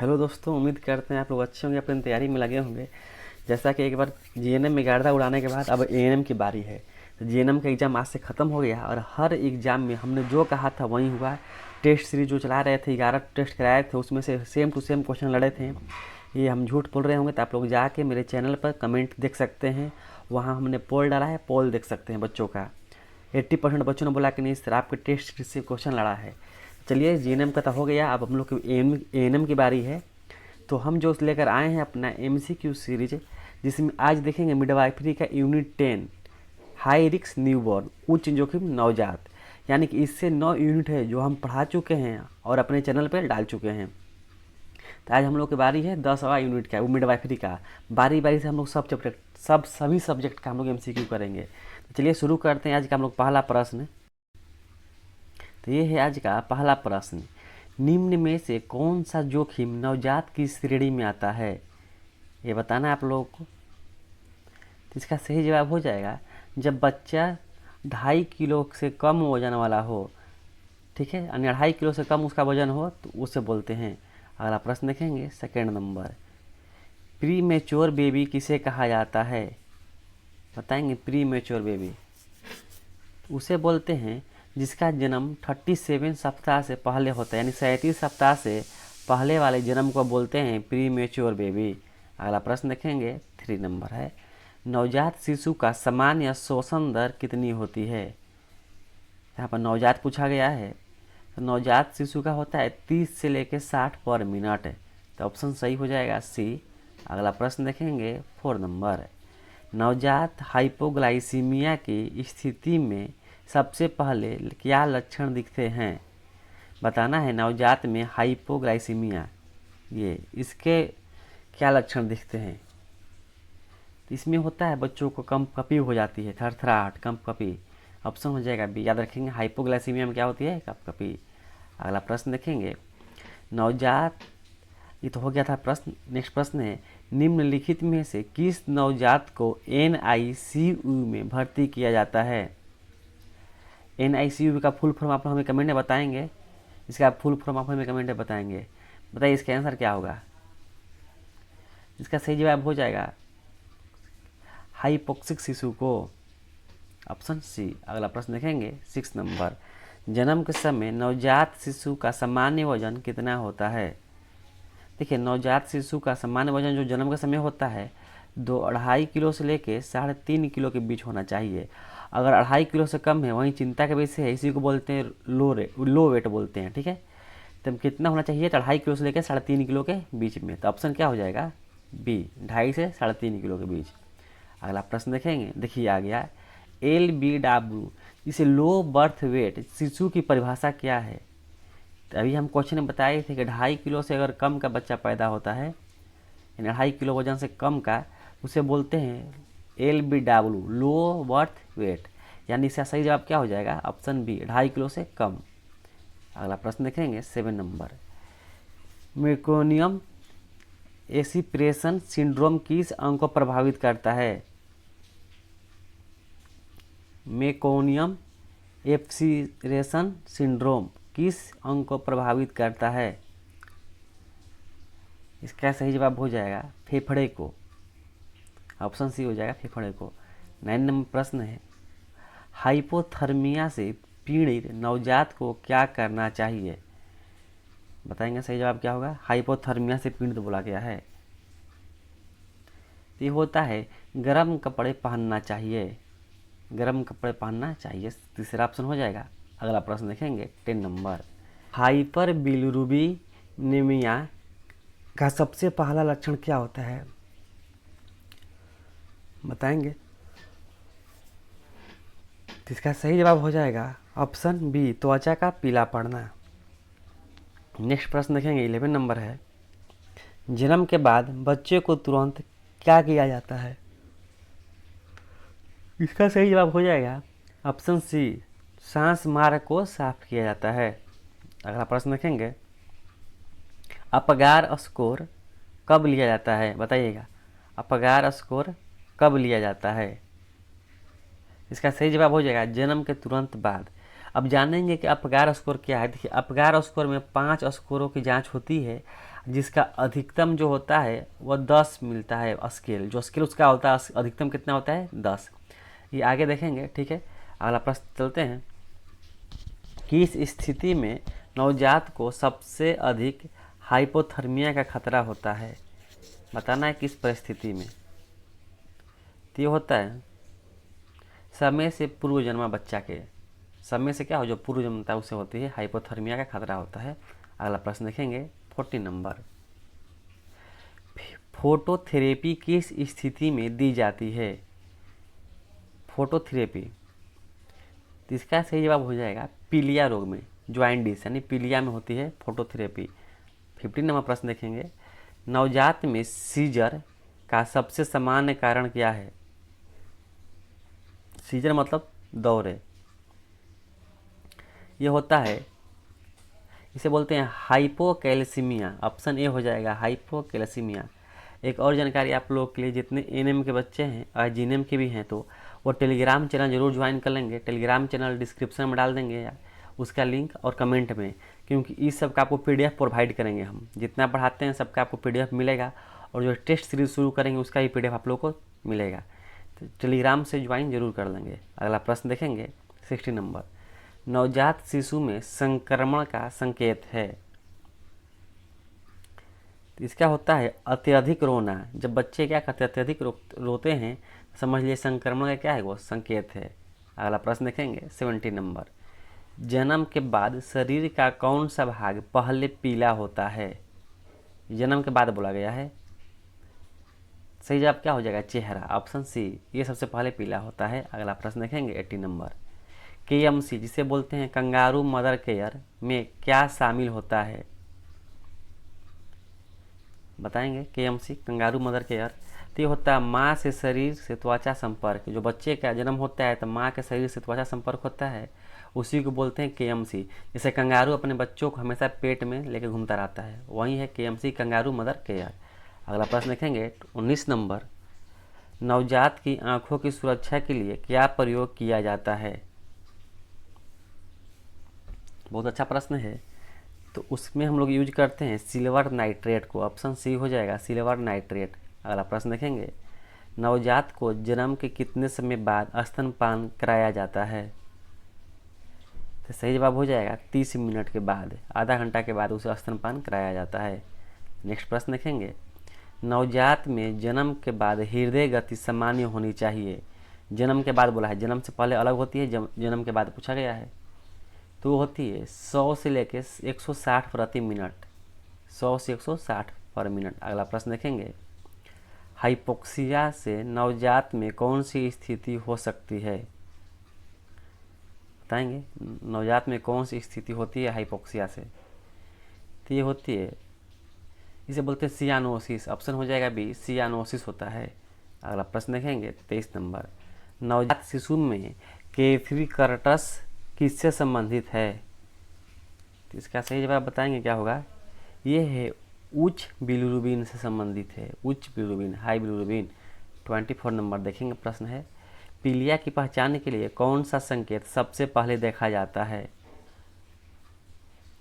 Hello दोस्तों, उम्मीद करते हैं आप लोग अच्छे होंगे, अपनी तैयारी में लगे होंगे। जैसा कि एक बार जीएनएम में गर्दा उड़ाने के बाद अब एएनएम की बारी है। तो जीएनएम का एग्ज़ाम आज से ख़त्म हो गया और हर एग्ज़ाम में हमने जो कहा था वही हुआ। टेस्ट सीरीज जो चला रहे थे, 11 टेस्ट कराए थे, उसमें से सेम टू सेम क्वेश्चन लड़े थे। ये हम झूठ बोल रहे होंगे तो आप लोग जाके मेरे चैनल पर कमेंट देख सकते हैं। वहाँ हमने पोल डाला है, पोल देख सकते हैं बच्चों का। 80% बच्चों ने बोला कि नहीं सर, आपके टेस्ट सीरीज से क्वेश्चन लड़ा है। चलिए, जीएनएम का तो हो गया, अब हम लोग की एएनएम की बारी है। तो हम जो लेकर आए हैं अपना एमसीक्यू सीरीज, जिसमें आज देखेंगे मिडवाइफरी का यूनिट 10, हाई रिस्क न्यूबॉर्न, उच्च जोखिम नवजात। यानी कि इससे 9 यूनिट है जो हम पढ़ा चुके हैं और अपने चैनल पर डाल चुके हैं। तो आज हम लोग की बारी है 10वां यूनिट का, वो मिडवाइफरी का। बारी बारी से हम लोग सभी सब्जेक्ट का हम लोग एमसीक्यू करेंगे। तो चलिए शुरू करते हैं आज का हम लोग पहला प्रश्न। तो ये है आज का पहला प्रश्न। निम्न में से कौन सा जोखिम नवजात की श्रेणी में आता है, ये बताना है आप लोगों को। तो इसका सही जवाब हो जाएगा जब बच्चा 2.5 किलो से कम वजन वाला हो। ठीक है, यानी 2.5 किलो से कम उसका वजन हो तो उसे बोलते हैं। अगला प्रश्न देखेंगे, second number. Pre mature baby किसे कहा जाता है, बताएंगे। प्री मेच्योर बेबी उसे बोलते हैं जिसका जन्म 37 सप्ताह से पहले होता है, यानी 37 सप्ताह से पहले वाले जन्म को बोलते हैं प्री मेच्योर बेबी। अगला प्रश्न देखेंगे, 3 नंबर है। नवजात शिशु का सामान्य श्वसन दर कितनी होती है। यहाँ पर नवजात पूछा गया है, तो नवजात शिशु का होता है 30 से लेकर 60 पर मिनट। तो ऑप्शन सही हो जाएगा सी। अगला प्रश्न देखेंगे, 4 नंबर। नवजात हाइपोग्लाइसीमिया की स्थिति में सबसे पहले क्या लक्षण दिखते हैं, बताना है। नवजात में हाइपोग्लाइसीमिया, ये इसके क्या लक्षण दिखते हैं। इसमें होता है बच्चों को कंपकपी हो जाती है, थरथराहट, कंपकपी। ऑप्शन हो जाएगा बी, याद रखेंगे। हाइपोग्लाइसीमिया में क्या होती है, कंपकपी। अगला प्रश्न देखेंगे, नवजात, ये तो हो गया था प्रश्न। नेक्स्ट प्रश्न है, निम्नलिखित में से किस नवजात को एनआईसीयू में भर्ती किया जाता है। एनआईसीयू का फुल फॉर्म आप हमें कमेंट में बताएंगे। इसका फुल फॉर्म आप हमें कमेंट में बताएंगे। बताइए इसका आंसर क्या होगा। इसका सही जवाब हो जाएगा हाइपोक्सिक शिशु को, ऑप्शन सी। अगला प्रश्न देखेंगे, 6 नंबर। जन्म के समय नवजात शिशु का सामान्य वजन कितना होता है। देखिए, नवजात शिशु का सामान्य वजन जो जन्म के समय होता है 2-2.5 किलो से लेके 3.5 किलो के बीच होना चाहिए। अगर 2.5 किलो से कम है वहीं चिंता का विषय है, इसी को बोलते हैं लो वेट बोलते हैं। ठीक है, तो कितना होना चाहिए, 2.5 किलो से लेकर 3.5 किलो के बीच में। तो ऑप्शन क्या हो जाएगा, बी, 2.5 से 3.5 किलो के बीच। अगला प्रश्न देखेंगे, देखिए आ गया LBW, इसे लो बर्थ वेट शिशु की परिभाषा क्या है। तो अभी हम क्वेश्चन में बताए थे कि 2.5 किलो से अगर कम का बच्चा पैदा होता है, यानी 2.5 किलो वजन से कम का, उसे बोलते हैं LBW, लो बर्थ वेट। यानी इसका सही जवाब क्या हो जाएगा, ऑप्शन बी, 2.5 किलो से कम। अगला प्रश्न देखेंगे, 7 नंबर। मेकोनियम एसिप्रेशन सिंड्रोम किस अंग को प्रभावित करता है। मेकोनियम एप्सिरेशन सिंड्रोम किस अंग को प्रभावित करता है। इसका सही जवाब हो जाएगा फेफड़े को, ऑप्शन सी हो जाएगा, फेफड़े को। 9 नंबर प्रश्न है, हाइपोथर्मिया से पीड़ित नवजात को क्या करना चाहिए, बताएंगे सही जवाब क्या होगा। हाइपोथर्मिया से पीड़ित बोला गया है, तो ये होता है गर्म कपड़े पहनना चाहिए, गर्म कपड़े पहनना चाहिए। तीसरा ऑप्शन हो जाएगा। अगला प्रश्न देखेंगे, 10 नंबर। हाइपर बिलिरुबिनेमिया का सबसे पहला लक्षण क्या होता है, बताएंगे। तो इसका सही जवाब हो जाएगा ऑप्शन बी, त्वचा का पीला पड़ना। नेक्स्ट प्रश्न देखेंगे, 11 नंबर है। जन्म के बाद बच्चे को तुरंत क्या किया जाता है। इसका सही जवाब हो जाएगा ऑप्शन सी, सांस मार्ग को साफ किया जाता है। अगला प्रश्न देखेंगे, अपगार स्कोर कब लिया जाता है, बताइएगा। अपगार स्कोर कब लिया जाता है। इसका सही जवाब हो जाएगा जन्म के तुरंत बाद। अब जानेंगे कि अपगार स्कोर क्या है। देखिए, अपगार स्कोर में 5 स्कोरों की जांच होती है जिसका अधिकतम जो होता है वह 10 मिलता है स्केल, जो स्केल उसका होता है अधिकतम कितना होता है 10। ये आगे देखेंगे, ठीक है। अगला प्रश्न चलते हैं। किस स्थिति में नवजात को सबसे अधिक हाइपोथर्मिया का खतरा होता है? बताना है किस परिस्थिति में। तो ये होता है समय से पूर्व जन्मा बच्चा के, समय से क्या हो जो पूर्व जन्मता है उसे होती है हाइपोथर्मिया का खतरा होता है। अगला प्रश्न देखेंगे 40 नंबर। फोटोथेरेपी किस स्थिति में दी जाती है? फोटोथेरेपी, तो इसका सही जवाब हो जाएगा पीलिया रोग में, ज्वाइंटिस यानी पीलिया में होती है फोटोथेरेपी। 50 नंबर प्रश्न देखेंगे। नवजात में सीजर का सबसे सामान्य कारण क्या है? सीजर मतलब दौरे। ये होता है, इसे बोलते हैं हाइपोकैल्सीमिया। ऑप्शन ए हो जाएगा हाइपोकैल्सीमिया। एक और जानकारी आप लोगों के लिए, जितने एनएम के बच्चे हैं और जीएनएम के भी हैं तो वो टेलीग्राम चैनल जरूर ज्वाइन कर लेंगे। टेलीग्राम चैनल डिस्क्रिप्शन में डाल देंगे या उसका लिंक और कमेंट में, क्योंकि इस सब का आपको पीडीएफ प्रोवाइड करेंगे हम। जितना पढ़ाते हैं सबका आपको पीडीएफ मिलेगा, और जो टेस्ट सीरीज शुरू करेंगे उसका भी पीडीएफ आप लोगों को मिलेगा। तो टेलीग्राम से ज्वाइन जरूर कर लेंगे। अगला प्रश्न देखेंगे 60 नंबर। नवजात शिशु में संक्रमण का संकेत है? इसका होता है अत्यधिक रोना। जब बच्चे क्या करते हैं अत्यधिक रोते हैं, समझ लिए संक्रमण का क्या है वो संकेत है। अगला प्रश्न देखेंगे 70 नंबर। जन्म के बाद शरीर का कौन सा भाग पहले पीला होता है? जन्म के बाद बोला गया है, सही जवाब क्या हो जाएगा चेहरा, ऑप्शन सी, ये सबसे पहले पीला होता है। अगला प्रश्न देखेंगे 80 नंबर। केएमसी जिसे बोलते हैं कंगारू मदर केयर में क्या शामिल होता है? बताएंगे केएमसी कंगारू मदर केयर। तो ये होता है माँ से शरीर से त्वचा संपर्क। जो बच्चे का जन्म होता है तो माँ के शरीर से त्वचा संपर्क होता है, उसी को बोलते हैं केएमसी। जैसे कंगारू अपने बच्चों को हमेशा पेट में लेकर घूमता रहता है, वही है केएमसी कंगारू मदर केयर। अगला प्रश्न देखेंगे 19 नंबर। नवजात की आंखों की सुरक्षा के लिए क्या प्रयोग किया जाता है? बहुत अच्छा प्रश्न है। तो उसमें हम लोग यूज करते हैं सिल्वर नाइट्रेट को, ऑप्शन सी हो जाएगा सिल्वर नाइट्रेट। अगला प्रश्न देखेंगे। नवजात को जन्म के कितने समय बाद स्तनपान कराया जाता है? तो सही जवाब हो जाएगा 30 मिनट के बाद, आधा घंटा के बाद उसे स्तनपान कराया जाता है। नेक्स्ट प्रश्न देखेंगे। नवजात में जन्म के बाद हृदय गति सामान्य होनी चाहिए। जन्म के बाद बोला है, जन्म से पहले अलग होती है, जन्म के बाद पूछा गया है। तो होती है 100 से लेके 160 प्रति मिनट, 100 से 160 पर मिनट। अगला प्रश्न देखेंगे। हाइपोक्सिया से नवजात में कौन सी स्थिति हो सकती है? बताएंगे नवजात में कौन सी स्थिति होती है हाइपोक्सिया से? तो ये होती है, इसे बोलते हैं सियानोसिस। ऑप्शन हो जाएगा बी, सियानोसिस होता है। अगला प्रश्न देखेंगे 23 नंबर। नवजात शिशु में कैफीकर्टस किससे संबंधित है? तो इसका सही जवाब बताएंगे क्या होगा। ये है उच्च बिलिरुबिन से संबंधित है, उच्च बिलिरुबिन, हाई बिलिरुबिन। 24 नंबर देखेंगे प्रश्न है। पीलिया की पहचान के लिए कौन सा संकेत सबसे पहले देखा जाता है?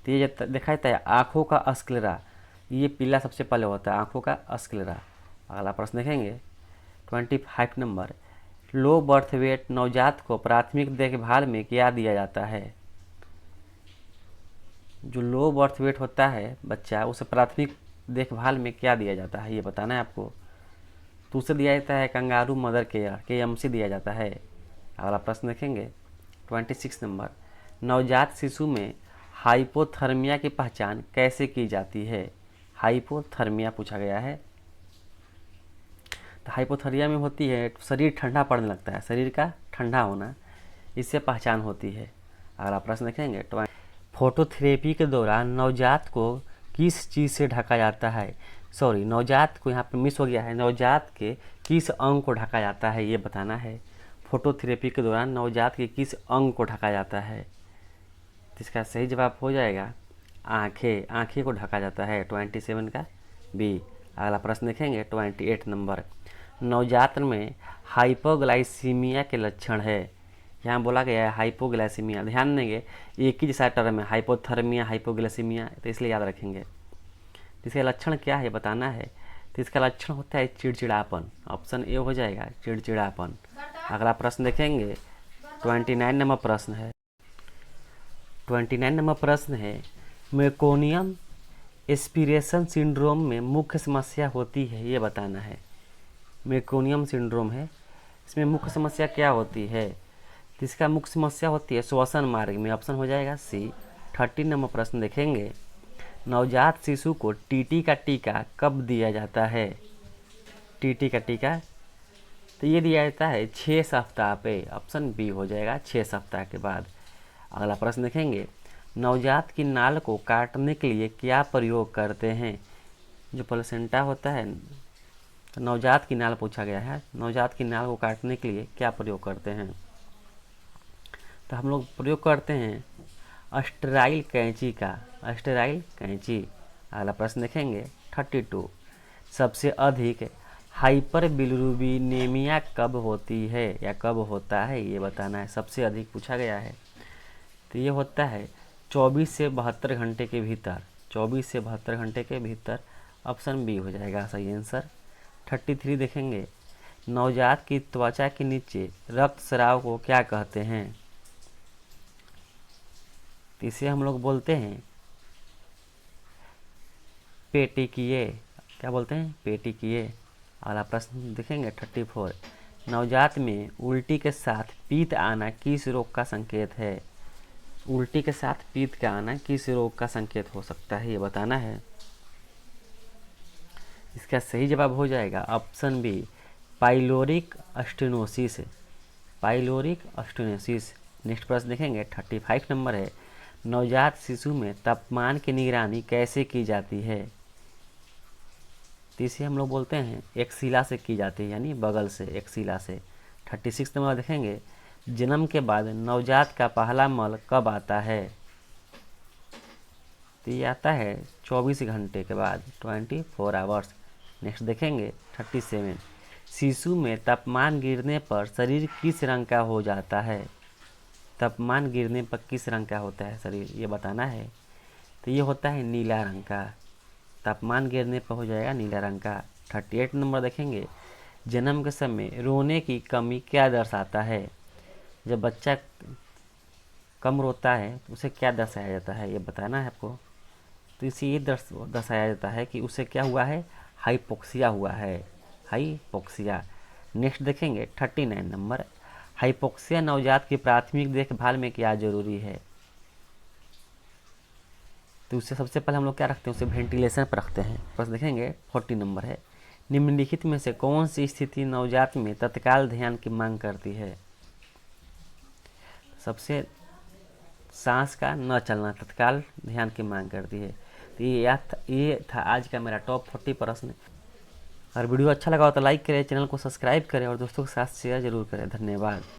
तो ये देखा जाता है आँखों का स्क्लेरा, ये पीला सबसे पहले होता है, आँखों का स्क्लेरा। अगला प्रश्न देखेंगे 25 नंबर। लो बर्थ वेट नवजात को प्राथमिक देखभाल में क्या दिया जाता है? जो लो बर्थ वेट होता है बच्चा, उसे प्राथमिक देखभाल में क्या दिया जाता है ये बताना है आपको। तो उसे दिया जाता है कंगारू मदर केयर, केएमसी दिया जाता है। अगला प्रश्न देखेंगे 26 नंबर। नवजात शिशु में हाइपोथर्मिया की पहचान कैसे की जाती है? हाइपोथर्मिया पूछा गया है। तो हाइपोथर्मिया में होती है शरीर ठंडा पड़ने लगता है, शरीर का ठंडा होना, इससे पहचान होती है। अगला प्रश्न देखेंगे। फोटोथेरेपी के दौरान नवजात को किस चीज़ से ढका जाता है? सॉरी, नवजात को यहाँ पर मिस हो गया है, नवजात के किस अंग को ढका जाता है ये बताना है। फोटोथेरेपी के दौरान नवजात के किस अंग को ढका जाता है? तो इसका सही जवाब हो जाएगा आँखें, आँखें को ढका जाता है। 27 का बी। अगला प्रश्न देखेंगे 28 नंबर। नवजात में हाइपोग्लाइसीमिया के लक्षण है। यहाँ बोला गया है हाइपोग्लाइसीमिया, ध्यान देंगे एक ही जैसा टर्म है, हाइपोथर्मिया हाइपोग्लाइसीमिया, तो इसलिए याद रखेंगे। तो इसका लक्षण क्या है बताना है। तो इसका लक्षण होता है चिड़चिड़ापन। ऑप्शन ए हो जाएगा चिड़चिड़ापन। अगला प्रश्न देखेंगे 29 नंबर प्रश्न है। 29 नंबर प्रश्न है मेकोनियम एस्पिरेशन सिंड्रोम में मुख्य समस्या होती है, ये बताना है। मेकोनियम सिंड्रोम है, इसमें मुख्य समस्या क्या होती है। तो इसका मुख्य समस्या होती है श्वसन मार्ग में। ऑप्शन हो जाएगा सी। 30 नंबर प्रश्न देखेंगे नवजात शिशु को टीटी का टीका कब दिया जाता है। टीटी का टीका तो ये दिया जाता है 6 सप्ताह पे। ऑप्शन बी हो जाएगा 6 सप्ताह के बाद। अगला प्रश्न देखेंगे नवजात की नाल को काटने के लिए क्या प्रयोग करते हैं। जो प्लेसेंटा होता है, तो नवजात की नाल पूछा गया है। नवजात की नाल को काटने के लिए क्या प्रयोग करते हैं। तो हम लोग प्रयोग करते हैं स्टेराइल कैंची का, स्टेराइल कैंची। अगला प्रश्न देखेंगे 32 सबसे अधिक हाइपर बिलिरुबिनेमिया कब होती है या कब होता है, ये बताना है। सबसे अधिक पूछा गया है, तो ये होता है 24 से 72 घंटे के भीतर। 24 से 72 घंटे के भीतर। ऑप्शन बी हो जाएगा सही आंसर। 33 देखेंगे नवजात की त्वचा के नीचे रक्तस्राव को क्या कहते हैं। तो इसे हम लोग बोलते हैं पेटिकिए। क्या बोलते हैं, पेटिकिए। अगला प्रश्न देखेंगे 34 नवजात में उल्टी के साथ पीत आना किस रोग का संकेत है। उल्टी के साथ पीत का आना किस रोग का संकेत हो सकता है, ये बताना है। इसका सही जवाब हो जाएगा option B pyloric stenosis. Pyloric stenosis. Next प्रश्न देखेंगे 35 नंबर है नवजात शिशु में तापमान की निगरानी कैसे की जाती है। तो इसे हम लोग बोलते हैं एक्सिला से की जाती है, यानी बगल से, एक्सिला से। 36 नंबर देखेंगे जन्म के बाद नवजात का पहला मल कब आता है। तो ये आता है 24 घंटे के बाद, 24 आवर्स। नेक्स्ट देखेंगे 37 शिशु में तापमान गिरने पर शरीर किस रंग का हो जाता है। तापमान गिरने पर किस रंग का होता है शरीर, ये बताना है। तो ये होता है नीला रंग का। तापमान गिरने पर हो जाएगा नीला रंग का। 38 नंबर देखेंगे जन्म के समय रोने की कमी क्या दर्शाता है। जब बच्चा कम रोता है तो उसे क्या दर्शाया जाता है, ये बताना है आपको। तो इसे ये दर्शाया जाता है कि उसे क्या हुआ है, हाइपोक्सिया हुआ है, हाइपोक्सिया। नेक्स्ट देखेंगे 39 नंबर हाइपोक्सिया नवजात की प्राथमिक देखभाल में क्या जरूरी है। तो उससे सबसे पहले हम लोग क्या रखते हैं, उसे वेंटिलेशन पर रखते हैं। बस देखेंगे 40 नंबर है निम्नलिखित में से कौन सी स्थिति नवजात में तत्काल ध्यान की मांग करती है। सबसे सांस का न चलना तत्काल ध्यान की मांग करती है। तो ये था आज का मेरा टॉप 40 प्रश्न। और वीडियो अच्छा लगा हो तो लाइक करें, चैनल को सब्सक्राइब करें और दोस्तों के साथ शेयर जरूर करें। धन्यवाद।